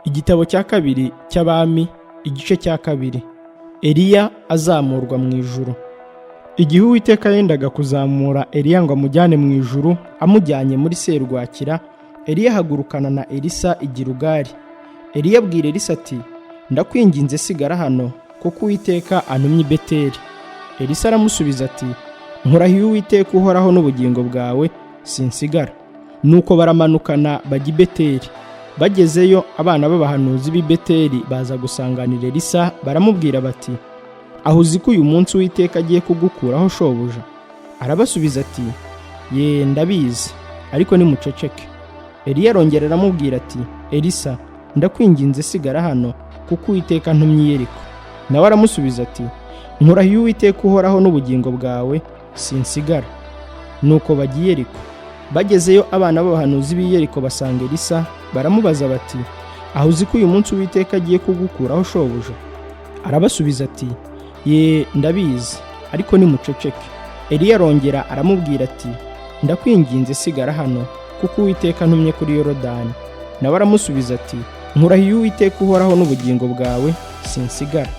Igitabo cya kabiri cy'Abami, igice cya kabiri. Eliya azamurwa mu ijuru. Igihe Uwiteka yendaga kuzamura Eliya ngo amujyane mu ijuru, amujyanye muri serwakira, Eliya ahagurukana na Elisa i Gilugali. Eliya abwira Elisa ati, ndakwinginze sigara hano, kuko Uwiteka antumye i Beteli. Elisa aramusubiza ati, nkurahiye Uwiteka uhoraho n'ubugingo bwawe, sinsigara. Nuko baramanukana bajya i Beteli. Bagezeyo, abana b'abahanuzi b'i Beteli baza gusanganira Elisa, baramubwira bati, aho uzi ko uyu munsi Uwiteka agiye kugukuraho shobuja? Arabasubiza ati, ye ndabizi, ariko nimuceceke. Eliya arongera aramubwira ati, Elisa, ndakwinginze sigara hano, kuko Uwiteka antumye i Yeriko. Nawe aramusubiza ati, nkurahiye Uwiteka uhoraho n'ubugingo bwawe, sinsigara. Nuko bagiye i Yeriko. Bagezeyo, abana b'abahanuzi b'i Yeriko basanga Elisa, baramubaza bati, aho uzi ko uyu munsi Uwiteka agiye kugukuraho shobuja? Arabasubiza ati, ye ndabizi, ariko nimuceceke. Eliya arongera aramubwira ati, ndakwinginze sigara hano, kuko Uwiteka antumye kuri Yorodani. Nawe aramusubiza ati, nkurahiye Uwiteka uhoraho n'ubugingo bwawe, sinsigara.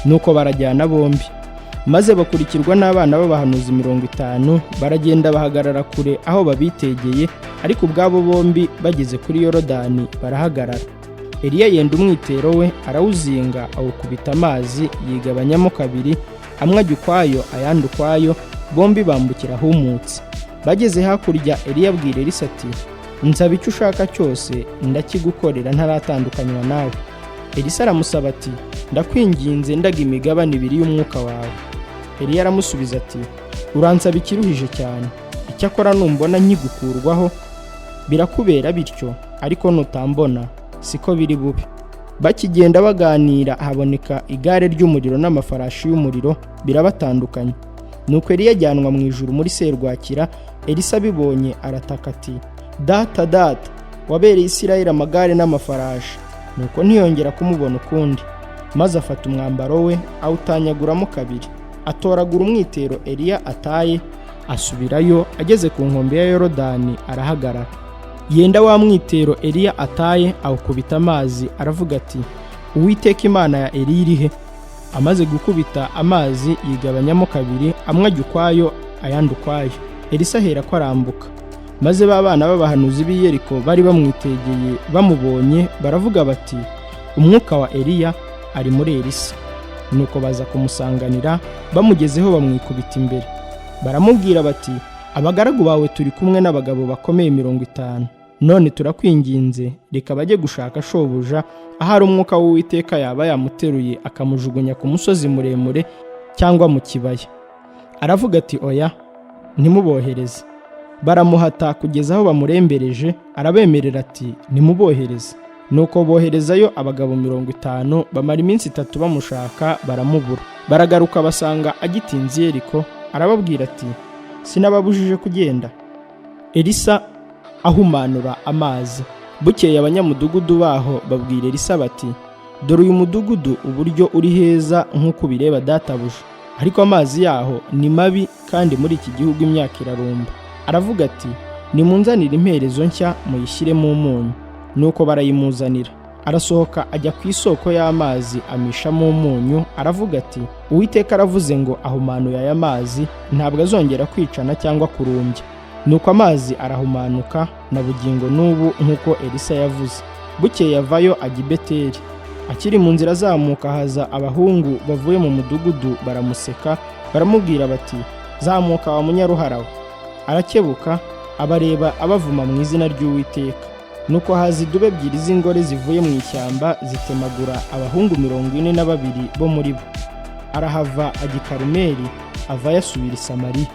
Nuko barajyana bombi. Maze bakurikirwa n'abana b'abahanuzi 50, baragenda bahagarara kure aho babitegeye, ariko ubwabo bombi bageze kuri Yorodani barahagarara. Eliya yenda umwitero we, arawuzinga, awukubita amazi, yigabanyamo kabiri, amwe ajya ukwayo, ayandi ukwayo, bombi bambukira ahumutse. Bageze hakurya, Eliya abwira Elisa ati, nsaba icyo ushaka cyose, ndakigukorera ntaratandukanywa nawe. Elisa aramusaba ati, ndakwinginze ndaga imigabane 2 y'umwuka wawe. Eliya aramusubiza ati, uransaba ikiruhije cyane. Icyakora numbona nkigukurwaho, birakubera bityo, ariko nutambona, siko biri bube. Bakigenda baganira, haboneka igare ry'umuriro n'amafarashi y'umuriro, birabatandukanye. Nuko Eliya ajyanwa mu ijuru muri serwakira. Elisa abibonye arataka ati, data data, wabereye Isirayeli amagare n'amafarashi. Nuko ntiyongera kumubona ukundi. Maze afata umwambaro we, awutanyaguramo kabiri, atoragura umwitero Eliya ataye, asubirayo. Ageze ku nkombe ya Yorodani arahagarara. Yenda wa mwitero Eliya ataye, awukubita amazi, aravuga ati, Uwiteka Imana ya Eliya iri he? Amaze gukubita amazi, yigabanyamo kabiri, amwe ajya ukwayo, ayandi ukwayo. Elisa ahera ko arambuka. Maze b'abana b'abahanuzi b'i Yeriko bari bamwitegeye, bamubonye, baravuga bati, umwuka wa Eliya ari muri Elisa. Nuko baza kumusanganira, bamugezeho bamwikubita imbere. Baramubwira bati, abagaragu bawe turi kumwe n'abagabo bakomeye 50. None turakwinginze, reka bajye gushaka shobuja, ahari umwuka w'Uwiteka yaba yamuteruye akamujugunya ku musozi muremure cyangwa mu kibaya. Aravuga ati, oya, ntimubohereze. Baramuhata kugeza aho bamurembereje, arabemerera ati, nimubohereze. Nuko boherezayo abagabo 50, bamara iminsi 3 bamushaka, baramubura. Baragaruka basanga agitinze i Yeriko, arababwira ati, sinababujije kugenda. Elisa ahumanura amazi. Bukeye abanyamudugudu baho babwira Elisa bati, dore uyu mudugudu uburyo uri heza nk'uko bireba databuja, ariko amazi yaho ni mabi, kandi muri iki gihugu imyaka irarumba. Aravuga ati, nimunzanire imperezo nshya muyishyiremo umunyu. Nuko barayimuzanira. Arasohoka ajya ku isoko y'amazi, amishamo umunyu, aravuga ati, Uwiteka aravuze ngo ahumanuye aya mazi, ntabwo azongera kwicana cyangwa kurumbya. Nuko amazi arahumanuka na bugingo n'ubu nk'uko Elisa yavuze. Bukeye avayo ajya i Beteli. Akiri mu nzira azamuka, haza abahungu bavuye mu mudugudu, baramuseka, baramubwira bati, zamuka wa munyaruhara we. Arakebuka, abareba abavuma mu izina ry'Uwiteka. Nuko haza idube 2 z'ingore zivuye mu ishyamba, zitemagura abahungu 42 bo muri bo. Arahava ajya i Karumeli, avayo asubira i Samariya.